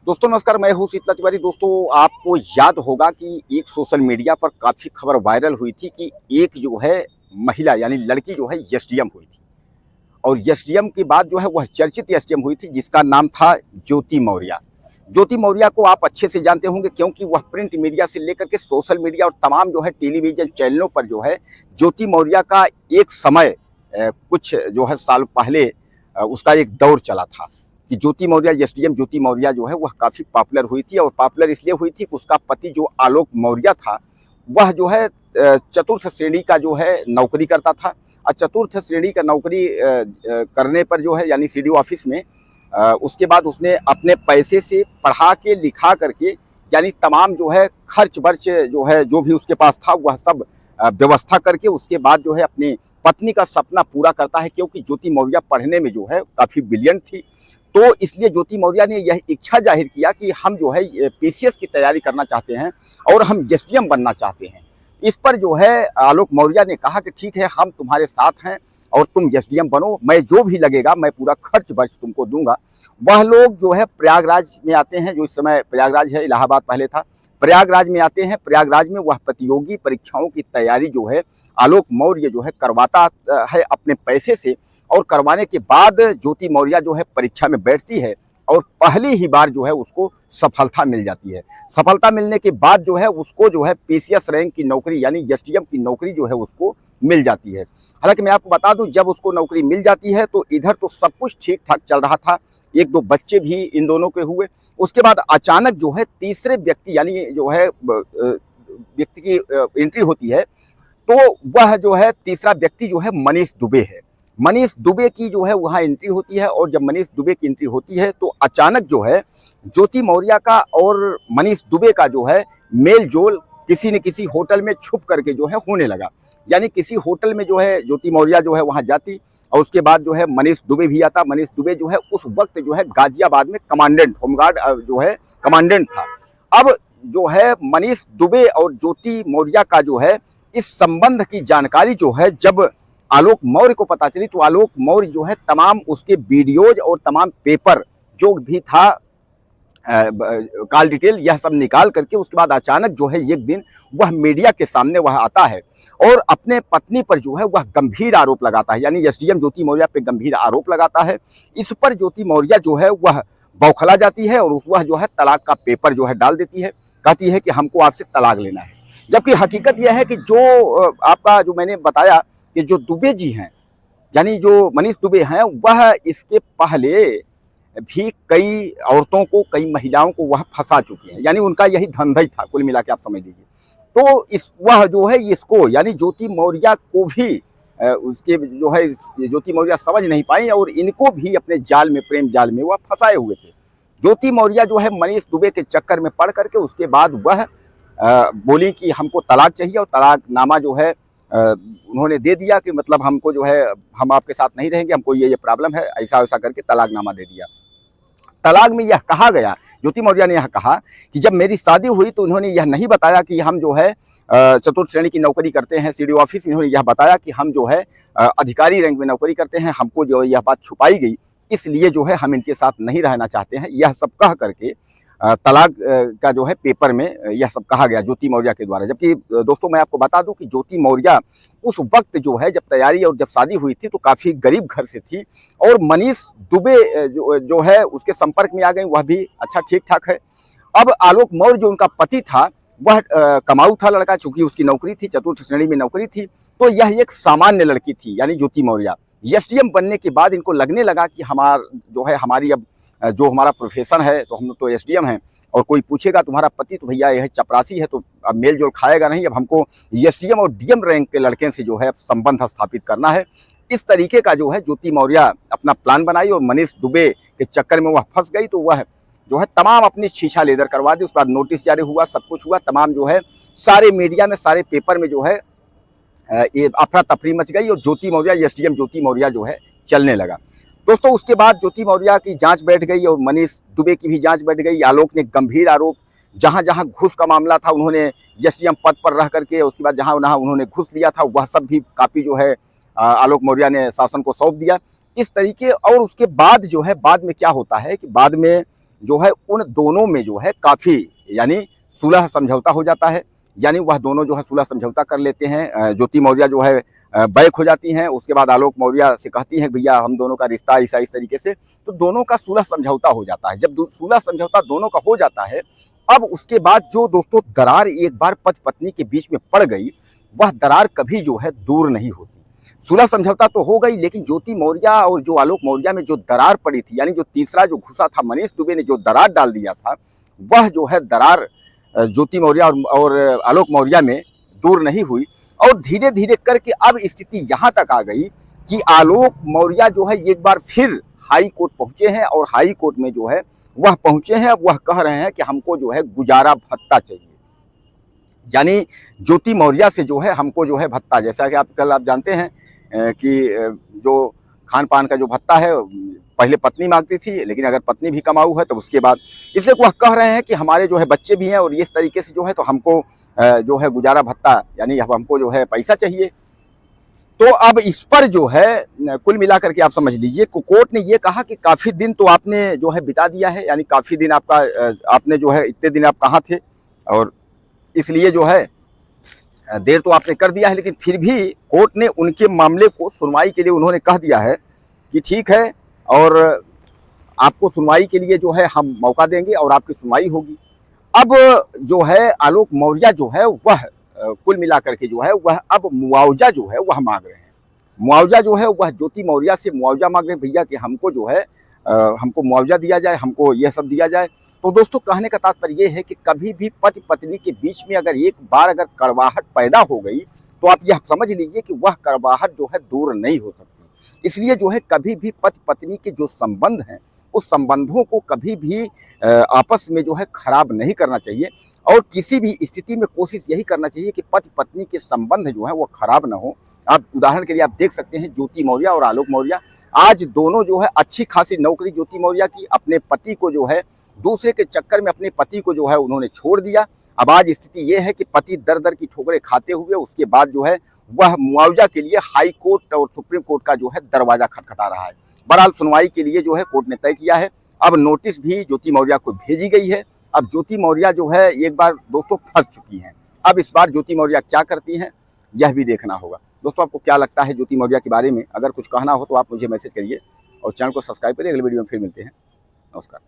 दोस्तों नमस्कार, मैं हूं शीतला तिवारी। दोस्तों आपको याद होगा कि एक सोशल मीडिया पर काफ़ी खबर वायरल हुई थी कि एक जो है महिला यानी लड़की जो है एसडीएम हुई थी। और एसडीएम के बाद जो है वह चर्चित एसडीएम हुई थी जिसका नाम था ज्योति मौर्य। ज्योति मौर्य को आप अच्छे से जानते होंगे क्योंकि वह प्रिंट मीडिया से लेकर के सोशल मीडिया और तमाम जो है टेलीविजन चैनलों पर जो है ज्योति मौर्य का एक समय कुछ जो है साल पहले उसका एक दौर चला था कि ज्योति मौर्य एसडीएम ज्योति मौर्य जो है वह काफ़ी पॉपुलर हुई थी। और पॉपुलर इसलिए हुई थी कि उसका पति जो आलोक मौर्य था वह जो है चतुर्थ श्रेणी का जो है नौकरी करता था। और चतुर्थ श्रेणी का नौकरी करने पर जो है यानी सीडीओ ऑफिस में उसके बाद उसने अपने पैसे से पढ़ा के लिखा करके यानी तमाम जो है खर्च वर्च जो है जो भी उसके पास था वह सब व्यवस्था करके उसके बाद जो है अपनी पत्नी का सपना पूरा करता है। क्योंकि ज्योति मौर्य पढ़ने में जो है काफ़ी ब्रिलियंट थी, तो इसलिए ज्योति मौर्य ने यह इच्छा जाहिर किया कि हम जो है पीसीएस की तैयारी करना चाहते हैं और हम एसडीएम बनना चाहते हैं। इस पर जो है आलोक मौर्य ने कहा कि ठीक है, हम तुम्हारे साथ हैं और तुम एसडीएम बनो, मैं जो भी लगेगा मैं पूरा खर्च वर्च तुमको दूंगा। वह लोग जो है प्रयागराज में आते हैं, जो इस समय प्रयागराज है, इलाहाबाद पहले था। प्रयागराज में आते हैं, प्रयागराज में वह प्रतियोगी परीक्षाओं की तैयारी जो है आलोक मौर्य जो है करवाता है अपने पैसे से। और करवाने के बाद ज्योति मौर्य जो है परीक्षा में बैठती है और पहली ही बार जो है उसको सफलता मिल जाती है। सफलता मिलने के बाद जो है उसको जो है पीसीएस रैंक की नौकरी यानी एसडीएम की नौकरी जो है उसको मिल जाती है। हालांकि मैं आपको बता दूं, जब उसको नौकरी मिल जाती है तो इधर तो सब कुछ ठीक ठाक चल रहा था, एक दो बच्चे भी इन दोनों के हुए। उसके बाद अचानक जो है तीसरे व्यक्ति यानी जो है व्यक्ति की एंट्री होती है, तो वह जो है तीसरा व्यक्ति जो है मनीष दुबे है। मनीष दुबे की जो है वहाँ एंट्री होती है और जब मनीष दुबे की एंट्री होती है तो अचानक जो है ज्योति मौर्य का और मनीष दुबे का जो है मेल जोल किसी न किसी होटल में छुप करके जो है होने लगा। यानी किसी होटल में जो है ज्योति मौर्य जो है वहाँ जाती और उसके बाद जो है मनीष दुबे भी आता। मनीष दुबे जो है उस वक्त जो है गाजियाबाद में कमांडेंट, होमगार्ड जो है कमांडेंट था। अब जो है मनीष दुबे और ज्योति मौर्य का जो है इस संबंध की जानकारी जो है जब आलोक मौर्य को पता चली तो आलोक मौर्य जो है तमाम उसके वीडियोज और तमाम पेपर जो भी था कॉल डिटेल यह सब निकाल करके उसके बाद अचानक जो है एक दिन वह मीडिया के सामने वह आता है और अपने पत्नी पर जो है वह गंभीर आरोप लगाता है। यानी एसडीएम ज्योति मौर्य पे गंभीर आरोप लगाता है। इस पर ज्योति मौर्य जो है वह बौखला जाती है और वह जो है तलाक का पेपर जो है डाल देती है, कहती है कि हमको आज से तलाक लेना है। जबकि हकीकत यह है कि जो आपका जो मैंने बताया कि जो दुबे जी हैं यानी जो मनीष दुबे हैं वह इसके पहले भी कई औरतों को, कई महिलाओं को वह फंसा चुके हैं। यानी उनका यही धंधा ही था, कुल मिला के आप समझ लीजिए। तो इस वह जो है इसको यानी ज्योति मौर्य को भी उसके जो है ज्योति मौर्य समझ नहीं पाई और इनको भी अपने जाल में, प्रेम जाल में वह फंसाए हुए थे। ज्योति मौर्य जो है मनीष दुबे के चक्कर में पड़ करके उसके बाद वह बोली कि हमको तलाक चाहिए और तलाकनामा जो है उन्होंने दे दिया कि मतलब हमको जो है हम आपके साथ नहीं रहेंगे, हमको ये प्रॉब्लम है, ऐसा वैसा करके तलाकनामा दे दिया। तलाक में यह कहा गया, ज्योति मौर्य ने यह कहा कि जब मेरी शादी हुई तो उन्होंने यह नहीं बताया कि हम जो है चतुर्थ श्रेणी की नौकरी करते हैं सीडीओ ऑफिस में। उन्होंने यह बताया कि हम जो है अधिकारी रैंक में नौकरी करते हैं। हमको जो है यह बात छुपाई गई, इसलिए जो है हम इनके साथ नहीं रहना चाहते हैं। यह सब कह करके तलाक का जो है पेपर में यह सब कहा गया ज्योति मौर्य के द्वारा। जबकि दोस्तों मैं आपको बता दूं कि ज्योति मौर्य उस वक्त जो है जब तैयारी और जब शादी हुई थी तो काफ़ी गरीब घर से थी और मनीष दुबे जो है उसके संपर्क में आ गई, वह भी अच्छा ठीक ठाक है। अब आलोक मौर्य जो उनका पति था वह कमाऊ था लड़का, चूंकि उसकी नौकरी थी, चतुर्थ श्रेणी में नौकरी थी, तो यह एक सामान्य लड़की थी यानी ज्योति मौर्य। एसडीएम बनने के बाद इनको लगने लगा कि हमारी अब जो हमारा प्रोफेशन है तो हम तो एसडीएम हैं और कोई पूछेगा तुम्हारा पति तो भैया यह चपरासी है तो अब मेल जोल खाएगा नहीं, अब हमको एसडीएम और डीएम रैंक के लड़के से जो है संबंध स्थापित करना है। इस तरीके का जो है ज्योति मौर्य अपना प्लान बनाई और मनीष दुबे के चक्कर में वह फंस गई। तो वह जो है तमाम अपनी शीशा लेदर करवा दी। उसके बाद नोटिस जारी हुआ, सब कुछ हुआ, तमाम जो है सारे मीडिया में, सारे पेपर में जो है ये अफरा तफरी मच गई और ज्योति मौर्य एसडीएम ज्योति मौर्य जो है चलने लगा। दोस्तों उसके बाद ज्योति मौर्य की जांच बैठ गई और मनीष दुबे की भी जांच बैठ गई। आलोक ने गंभीर आरोप, जहां जहां घूस का मामला था उन्होंने एसडीएम पद पर रह करके, उसके बाद जहां जहां उन्होंने घूस लिया था वह सब भी कापी जो है आलोक मौर्य ने शासन को सौंप दिया। इस तरीके और उसके बाद जो है बाद में क्या होता है कि बाद में जो है उन दोनों में जो है काफ़ी यानी सुलह समझौता हो जाता है। यानी वह दोनों जो है सुलह समझौता कर लेते हैं। ज्योति मौर्य जो है बैक हो जाती हैं। उसके बाद आलोक मौर्य से कहती हैं भैया हम दोनों का रिश्ता ऐसा इस तरीके से, तो दोनों का सुलह समझौता हो जाता है। जब सुलह समझौता दोनों का हो जाता है, अब उसके बाद जो दोस्तों दरार एक बार पति पत्नी के बीच में पड़ गई, वह दरार कभी जो है दूर नहीं होती। सुलह समझौता तो हो गई, लेकिन ज्योति मौर्य और जो आलोक मौर्य में जो दरार पड़ी थी, यानी जो तीसरा जो घुसा था मनीष दुबे ने जो दरार डाल दिया था, वह जो है दरार ज्योति मौर्य और आलोक मौर्य में दूर नहीं हुई। और धीरे धीरे करके अब स्थिति यहाँ तक आ गई कि आलोक मौर्य जो है एक बार फिर हाई कोर्ट पहुंचे हैं, और हाई कोर्ट में जो है वह पहुंचे हैं। वह कह रहे हैं कि हमको जो है गुजारा भत्ता चाहिए, यानी ज्योति मौर्य से जो है हमको जो है भत्ता, जैसा कि आप जानते हैं कि जो खान पान का जो भत्ता है पहले पत्नी मांगती थी, लेकिन अगर पत्नी भी कमाऊ है तो उसके बाद, इसलिए वह कह रहे हैं कि हमारे जो है बच्चे भी हैं और इस तरीके से जो है तो हमको जो है गुजारा भत्ता यानी हमको जो है पैसा चाहिए। तो अब इस पर जो है कुल मिलाकर के आप समझ लीजिए कोर्ट ने ये कहा कि काफ़ी दिन तो आपने जो है बिता दिया है, यानी काफ़ी दिन आपने जो है इतने दिन आप कहाँ थे, और इसलिए जो है देर तो आपने कर दिया है। लेकिन फिर भी कोर्ट ने उनके मामले को सुनवाई के लिए उन्होंने कह दिया है कि ठीक है, और आपको सुनवाई के लिए जो है हम मौका देंगे और आपकी सुनवाई होगी। अब जो है आलोक मौर्य जो है वह कुल मिलाकर के जो है वह अब मुआवजा जो है वह मांग रहे हैं। मुआवजा जो है वह ज्योति मौर्य से मुआवजा मांग रहे हैं, भैया कि हमको जो है हमको मुआवजा दिया जाए, हमको यह सब दिया जाए। तो दोस्तों कहने का तात्पर्य यह है कि कभी भी पति पत्नी के बीच में अगर एक बार अगर कड़वाहट पैदा हो गई, तो आप यह समझ लीजिए कि वह कड़वाहट जो है दूर नहीं हो सकती। इसलिए जो है कभी भी पति पत्नी के जो संबंध हैं, उस संबंधों को कभी भी आपस में जो है खराब नहीं करना चाहिए, और किसी भी स्थिति में कोशिश यही करना चाहिए कि पति पत्नी के संबंध जो है वो खराब ना हो। आप उदाहरण के लिए आप देख सकते हैं ज्योति मौर्य और आलोक मौर्य, आज दोनों जो है अच्छी खासी नौकरी ज्योति मौर्य की, अपने पति को जो है दूसरे के चक्कर में अपने पति को जो है उन्होंने छोड़ दिया। अब आज स्थिति ये है कि पति दर दर की ठोकरें खाते हुए उसके बाद जो है वह मुआवजा के लिए हाई कोर्ट और सुप्रीम कोर्ट का जो है दरवाजा खटखटा रहा है। बहरहाल सुनवाई के लिए जो है कोर्ट ने तय किया है। अब नोटिस भी ज्योति मौर्य को भेजी गई है। अब ज्योति मौर्य जो है एक बार दोस्तों फंस चुकी हैं। अब इस बार ज्योति मौर्य क्या करती हैं यह भी देखना होगा। दोस्तों आपको क्या लगता है ज्योति मौर्य के बारे में? अगर कुछ कहना हो तो आप मुझे मैसेज करिए और चैनल को सब्सक्राइब करिए। अगले वीडियो में फिर मिलते हैं। नमस्कार।